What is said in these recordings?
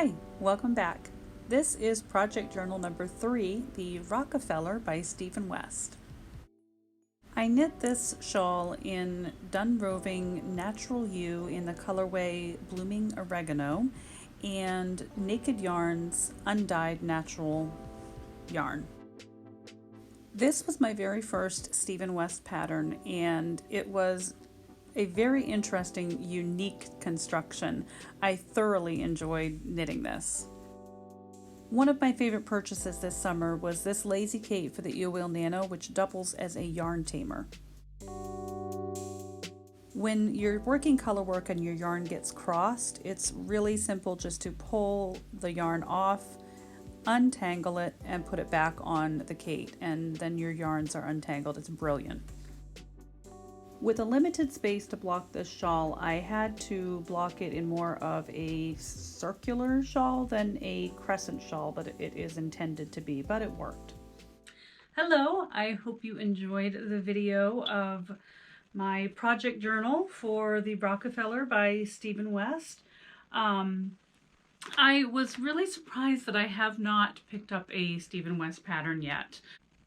Hi, welcome back. This is project journal number 3, the Rockefeller by Stephen West. I knit this shawl in done roving natural U in the colorway Blooming Oregano and Naked Yarns undyed natural yarn. This was my very first Stephen West pattern, and it was a very interesting, unique construction. I thoroughly enjoyed knitting this. One of my favorite purchases this summer was this lazy cape for the EOL Nano, which doubles as a yarn tamer. When you're working color work and your yarn gets crossed, it's really simple just to pull the yarn off, untangle it, and put it back on the cape, and then your yarns are untangled. It's brilliant. With a limited space to block this shawl, I had to block it in more of a circular shawl than a crescent shawl that it is intended to be, but it worked. Hello, I hope you enjoyed the video of my project journal for the Rockefeller by Stephen West. I was really surprised that I have not picked up a Stephen West pattern yet,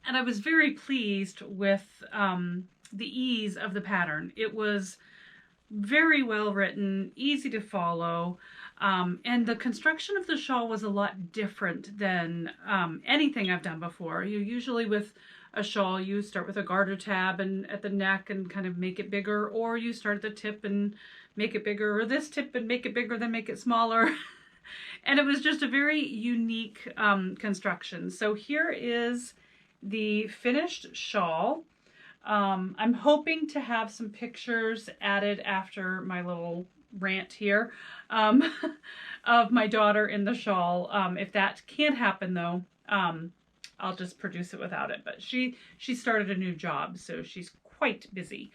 and I was very pleased with the ease of the pattern. It was very well written, easy to follow, and the construction of the shawl was a lot different than anything I've done before. You usually with a shawl, you start with a garter tab and at the neck and kind of make it bigger, or you start at the tip and make it bigger, or this tip and make it bigger, then make it smaller. And it was just a very unique construction. So here is the finished shawl. I'm hoping to have some pictures added after my little rant here of my daughter in the shawl. If that can't happen though, I'll just produce it without it. But she started a new job, so she's quite busy.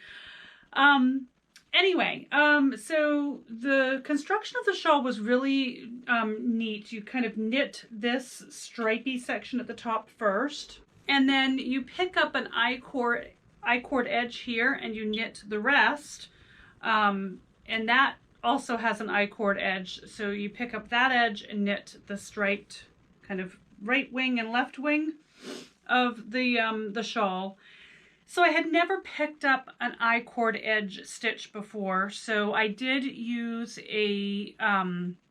Anyway, so the construction of the shawl was really neat. You kind of knit this stripy section at the top first, and then you pick up an I-cord edge here and you knit the rest, and that also has an I-cord edge, so you pick up that edge and knit the striped kind of right wing and left wing of the shawl. So I had never picked up an I-cord edge stitch before, so I did use a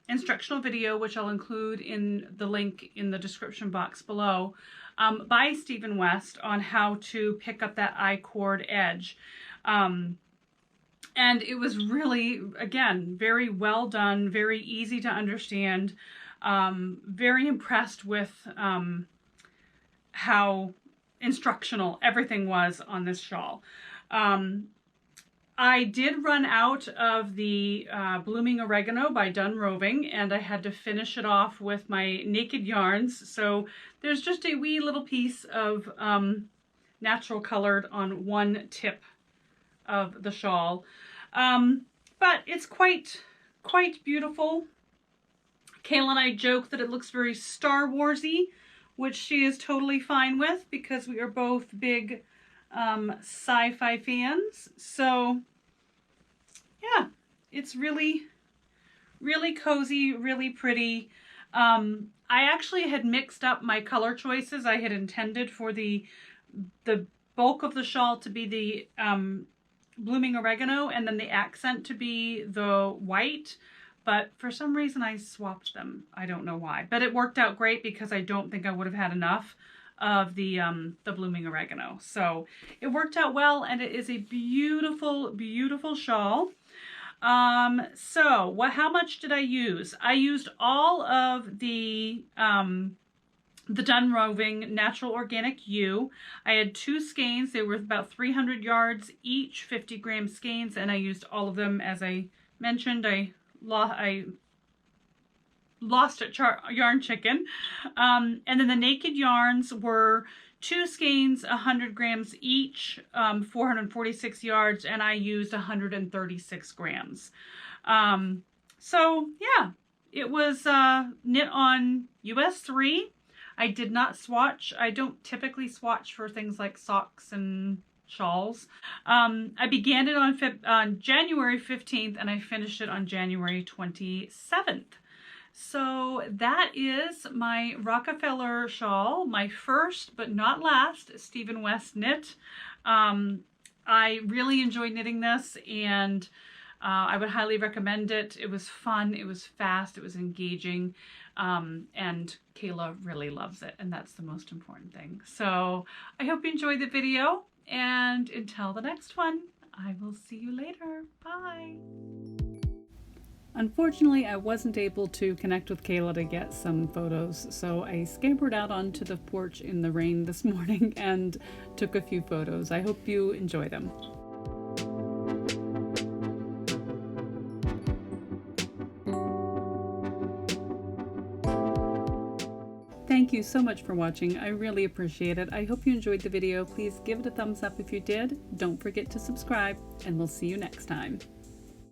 instructional video, which I'll include in the link in the description box below, by Stephen West on how to pick up that I-cord edge. And it was really, again, very well done, very easy to understand. Very impressed with how instructional everything was on this shawl. I did run out of the Blooming Oregano by Done Roving, and I had to finish it off with my Naked Yarns. So there's just a wee little piece of natural colored on one tip of the shawl. But it's quite beautiful. Kayla and I joke that it looks very Star Wars-y, which she is totally fine with because we are both big sci-fi fans. So yeah, it's really cozy, really pretty. I actually had mixed up my color choices. I had intended for the bulk of the shawl to be the Blooming Oregano and then the accent to be the white, but for some reason I swapped them. I don't know why, but it worked out great because I don't think I would have had enough of the Blooming Oregano. So it worked out well, and it is a beautiful, beautiful shawl. So how much did I use? I used all of the Done Roving Natural Organic U. I had 2 skeins. They were about 300 yards each, 50 gram skeins, and I used all of them. As I mentioned, I lost at Yarn Chicken. And then the Naked Yarns were 2 skeins, 100 grams each, 446 yards, and I used 136 grams. So yeah, it was knit on US 3. I did not swatch. I don't typically swatch for things like socks and shawls. I began it on January 15th and I finished it on January 27th. So that is my Rockefeller shawl, my first but not last Stephen West knit. I really enjoyed knitting this, and I would highly recommend it. It was fun, it was fast, it was engaging, and Kayla really loves it, and that's the most important thing. So I hope you enjoyed the video, and until the next one, I will see you later. Bye. Unfortunately, I wasn't able to connect with Kayla to get some photos, so I scampered out onto the porch in the rain this morning and took a few photos. I hope you enjoy them. Thank you so much for watching. I really appreciate it. I hope you enjoyed the video. Please give it a thumbs up if you did. Don't forget to subscribe, and we'll see you next time.